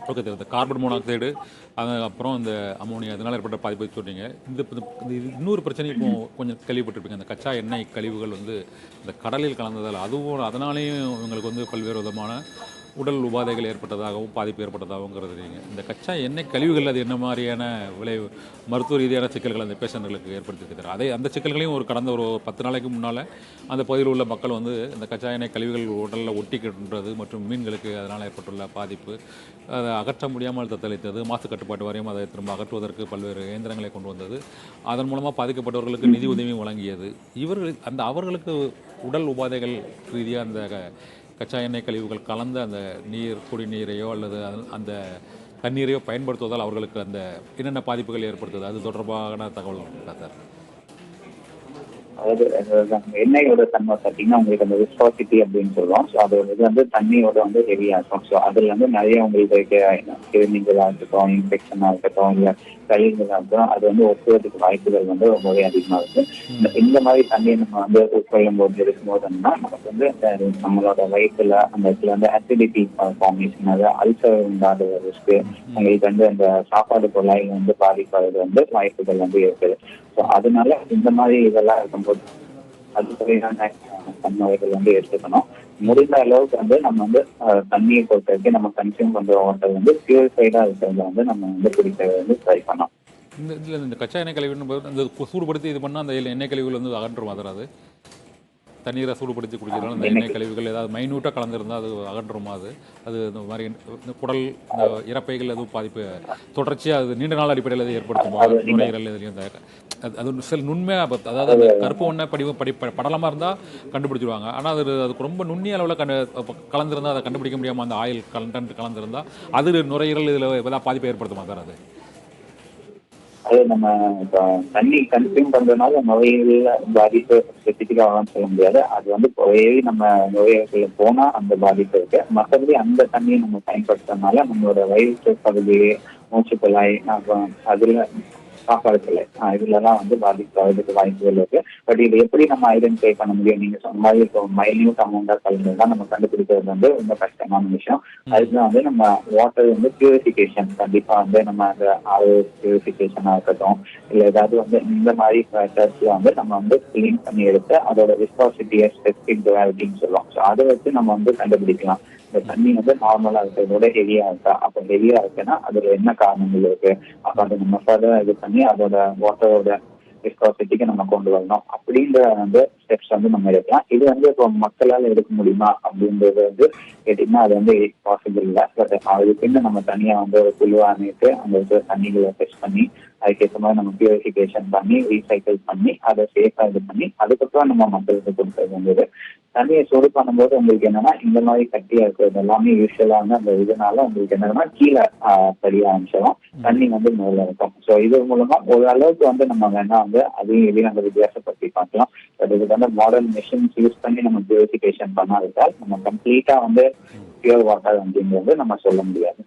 Okay sir. இந்த carbon monoxide அப்புறம் இந்த அமோனியா இதனால் ஏற்பட்ட பாதிப்பை சொன்னீங்க. இன்னொரு பிரச்சனை இப்போ கொஞ்சம் கேள்விப்பட்டிருப்பீங்க. அந்த கச்சா எண்ணெய் கழிவுகள் வந்து இந்த கடலில் கலந்ததால் அதுவும் அதனாலேயும் இவங்களுக்கு வந்து பல்வேறு விதமான உடல் உபாதைகள் ஏற்பட்டதாகவும் பாதிப்பு ஏற்பட்டதாகவுங்கிறது நீங்கள் இந்த கச்சா எண்ணெய் கழிவுகள் அது என்ன மாதிரியான விளைவு மருத்துவ ரீதியான சிக்கல்கள் அந்த பேஷண்ட்களுக்கு ஏற்படுத்தியிருக்கிறார். அந்த சிக்கல்களையும் கடந்த ஒரு 10 நாளைக்கு முன்னால் அந்த பகுதியில் உள்ள மக்கள் வந்து இந்த கச்சா எண்ணெய் கழிவுகள் உடலில் ஒட்டிக்கின்றது மற்றும் மீன்களுக்கு அதனால் ஏற்பட்டுள்ள பாதிப்பு அதை அகற்ற முடியாமல் தத்தளித்தது. மாசு கட்டுப்பாட்டு வாரியம் அதை திரும்ப அகற்றுவதற்கு பல்வேறு இயந்திரங்களை கொண்டு வந்தது. அதன் மூலமாக பாதிக்கப்பட்டவர்களுக்கு நிதி உதவியும் வழங்கியது. அவர்களுக்கு உடல் உபாதைகள் ரீதியாக அந்த கச்சா எண்ணெய் கழிவுகள் கலந்த அந்த குடிநீரையோ அல்லது அந்த தண்ணீரையோ பயன்படுத்துவதால் அவர்களுக்கு அந்த என்னென்ன பாதிப்புகள் ஏற்படுத்துது அது தொடர்பான தகவல் இருக்கா சார்? அதாவது எண்ணெயோட தன்மை பார்த்தீங்கன்னா உங்களுக்கு அந்த விஸ்காசிட்டி அப்படின்னு சொல்லுவோம். ஸோ அது வந்து தண்ணியோட வந்து ஹெவியா இருக்கும். ஸோ அதுல வந்து நிறைய உங்களுக்கு கிருமிகளா இருக்கட்டும், இன்ஃபெக்ஷனா இருக்கட்டும், இல்லை கழிவுகளா இருக்கட்டும், அது வந்து ஒட்டுவதற்கு வாய்ப்புகள் வந்து ரொம்பவே அதிகமா இருக்கு. இந்த மாதிரி தண்ணியை நம்ம வந்து உட்கொள்ளும் போது இருக்கும்போதுன்னா நமக்கு வந்து நம்மளோட வயிற்றுல அந்த இடத்துல வந்து அசிடிட்டி ஃபார்மேஷன், அது அல்சர் உண்டாத ரிஸ்க், உங்களுக்கு வந்து அந்த சாப்பாடு குழாய் வந்து பாதிப்பாவது வந்து வாய்ப்புகள் வந்து இருக்குது. ஸோ அதனால இந்த மாதிரி இதெல்லாம் இருக்கும்போது அதுக்குரியான தன்மைகள் வந்து எடுத்துக்கணும். முடிந்த அளவுக்கு வந்து நம்ம வந்து தண்ணியை பொறுத்த வரைக்கும் நம்ம கன்சியூம் பண்ற வாட்டர் வந்து பியூரிஃபைடா இருக்கிறத வந்து நம்ம வந்து குடிக்கிறது வந்து ட்ரை பண்ணோம். இந்த கச்சா எண்ணெய் கழிவுன்னு அந்த சூடுபடுத்தி இது பண்ணால் அந்த எண்ணெய் கழிவுகள் வந்து அகன்றுமா அது தண்ணீரை சூடுபடுத்தி குடிக்கிறதால அந்த எண்ணெய் கழிவுகள் ஏதாவது மைன்யூட்டாக கலந்துருந்தால் அது அகன்றுமா அது இந்த மாதிரி குடல் இந்த இறப்பைகள் எதுவும் பாதிப்பு தொடர்ச்சியாக அது நீண்ட நாள் அடிப்படையில் எது ஏற்படுத்துமா நுரையீரல் இதுலையும் அது சில நுண்மையாக அதாவது அந்த கருப்பு ஒன்றை படலமாக இருந்தால் கண்டுபிடிச்சிடுவாங்க. ஆனால் அதுக்கு ரொம்ப நுண்ணிய அளவில் கலந்துருந்தால் அதை கண்டுபிடிக்க முடியாமல் அந்த ஆயில் கண்டென்ட் கலந்துருந்தால் அது நுரையீரல் இதில் ஏதாவது பாதிப்பை ஏற்படுத்துமா சார்? அது நம்ம தண்ணி கன்சியூம் பண்றதுனால நோய்கள் பாதிப்பு ஸ்பெசிஃபிக்காக சொல்ல முடியாது. அது வந்து நம்ம நோய்களுக்குள்ள போனா அந்த பாதிப்பு இருக்கு. மற்றபடி அந்த தண்ணியை நம்ம பயன்படுத்துறதுனால நம்மளோட வயிற்று பகுதி, மூச்சுக்குழாய், அப்புறம் அதுல சாப்பாடு கிளை இதுலலாம் வந்து பாதிக்கிறதுக்கு வாய்ப்புகள் இருக்கு. பட் இது எப்படி நம்ம ஐடென்டிஃபை பண்ண முடியும்? நீங்க சொன்ன மாதிரி இப்போ மைன்யூட் அமௌண்டா கலந்துதான் நம்ம கண்டுபிடிக்கிறது வந்து ரொம்ப கஷ்டமான விஷயம். அதுக்குதான் வந்து நம்ம வாட்டர் வந்து பியூரிஃபிகேஷன் கண்டிப்பா வந்து நம்ம அந்த ஆறு பியூரிஃபிகேஷனா இருக்கட்டும், இல்லை ஏதாவது வந்து இந்த மாதிரி டெஸ்ட்ல வந்து நம்ம வந்து கிளீன் பண்ணி எடுத்து அதோட விஸ்காசிட்டியை ஸ்பெசிபிக் கிராவிட்டின்னு சொல்லுவோம். ஸோ அதை வச்சு நம்ம வந்து கண்டுபிடிக்கலாம் இந்த தண்ணி வந்து நார்மலா இருக்கிறதோட ஹெவியா இருக்கா. அப்ப ஹெவியா இருக்குன்னா அதுல என்ன காரணங்கள் இருக்கு, அப்ப அதை நம்ம ஃபர்தர் இது பண்ணி அதோட வாட்டரோட விஸ்காசிட்டிக்கு நம்ம கொண்டு வரணும். அப்படின்ற வந்து ஸ்டெப்ஸ் வந்து நம்ம எடுக்கலாம். இது வந்து இப்போ மக்களால் எடுக்க முடியுமா அப்படின்றது வந்து கேட்டீங்கன்னா அது வந்து பாசிபிள் இல்லை. பட் அதுக்குன்னு நம்ம தனியா வந்து ஒரு குழுவா அமைத்து அந்த தண்ணிகளை டெஸ்ட் பண்ணி அதுக்கேற்ற மாதிரி நம்ம பியூரிஃபிகேஷன் பண்ணி ரீசைக்கிள் பண்ணி அதை சேஃபா இது பண்ணி அதுக்கப்புறம் நம்ம மக்களுக்கு கொடுத்தது வந்தது. தண்ணியை சூடு பண்ணும்போது உங்களுக்கு என்னன்னா இந்த மாதிரி கட்டியா இருக்கிறது எல்லாமே யூஸ்வலா வந்து அந்த இதனால உங்களுக்கு என்னன்னா கீழே சரியா அம்சம் தண்ணி வந்து மேல இருக்கும். ஸோ இது மூலமா ஒரு அளவுக்கு வந்து நம்ம வேணா வந்து அதையும் எதையும் அந்த வித்தியாசப்படுத்தி பார்க்கலாம். பட் இதுக்கு வந்து மாடர்ன் மிஷின்ஸ் யூஸ் பண்ணி நம்ம பியூரிஃபிகேஷன் பண்ணாவிட்டால் நம்ம கம்ப்ளீட்டா வந்து பியூர் வாட்டர் அப்படிங்கிறது நம்ம சொல்ல முடியாது.